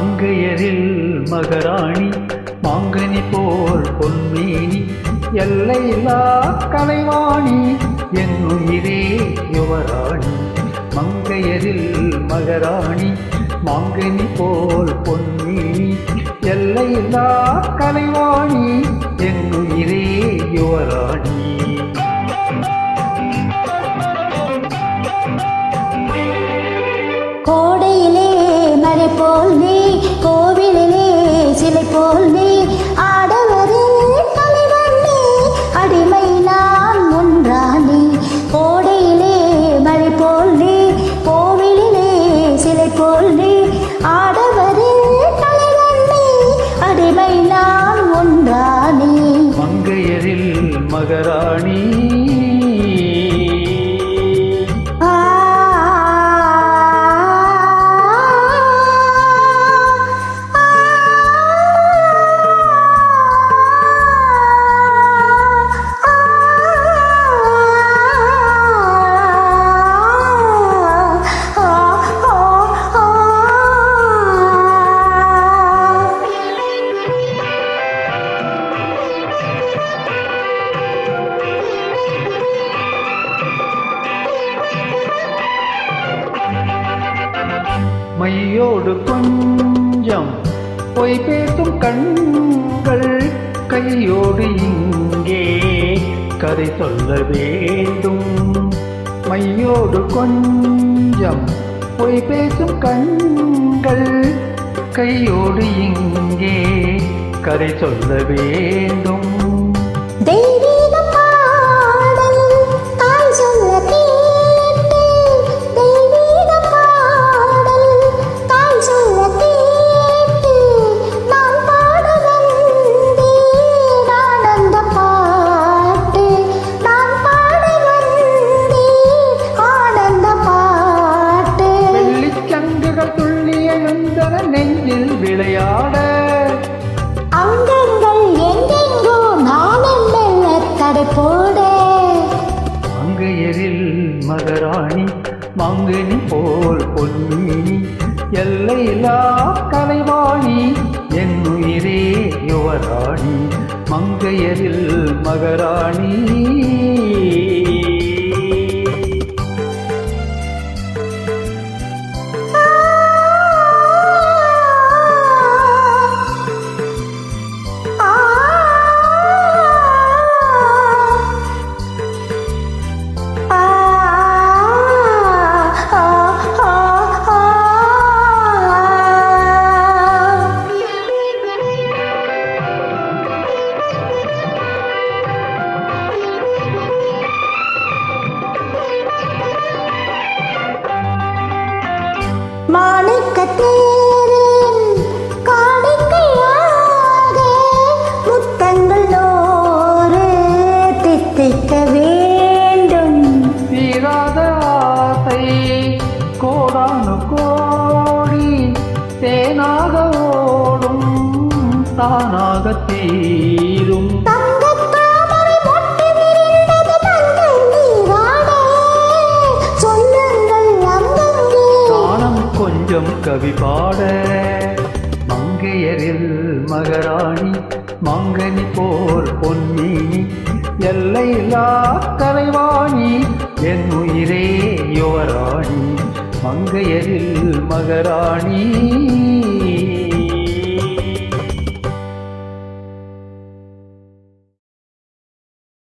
மங்கையரில் மகராணி மாங்கனி போல் பொன்மேனி எல்லையில்லா கலைவாணி என் உயிரே யுவராணி. மங்கையரில் மகராணி மாங்கனி போல் பொன்மேனி எல்லையில்லா கலைவாணி என் உயிரே யுவராணி. கோடையிலே மலை போல் நீ, கோவிலிலே சிலை போல் நீ, ஆடவரே தலைவன் நீ, அடிமை நான் ஒன்றானி. கோடையிலே மலை போல் நீ, கோவிலிலே சிலை போல் நீ, ஆடவரே தலைவன் நீ, அடிமை நான் ஒன்றானி. மங்கையரில் மகராணி மையோடு கொஞ்சம் பொய் பேசும் கண்கள், கையோடு இங்கே கதை சொல்ல வேண்டும். மையோடு கொஞ்சம் பொய் பேசும் கண்கள், கையோடு இங்கே கதை சொல்ல வேண்டும். நெஞ்சில் விளையாட அங்கங்கள் எங்கெங்கோ நானும் மெல்ல தடை போட. மங்கையரில் மகராணி மாங்கனி போல் பொன்மேனி எல்லையில்லா கலைவாணி என் உயிரே யுவராணி. மங்கையரில் மகராணி மாணிக்கத்தேரின் காணிக்கையாக முத்தங்கள் நூறு தித்திக்க வேண்டும். தீராத ஆசை கோடானு கோடி தேனாக ஓடும் தானாக தீரும். கொஞ்சம் கவி பாட மங்கையரில் மகராணி மாங்கனி போல் பொன்மேனி எல்லையில்லா கலைவாணி என் உயிரே யுவராணி. மங்கையரில் மகராணி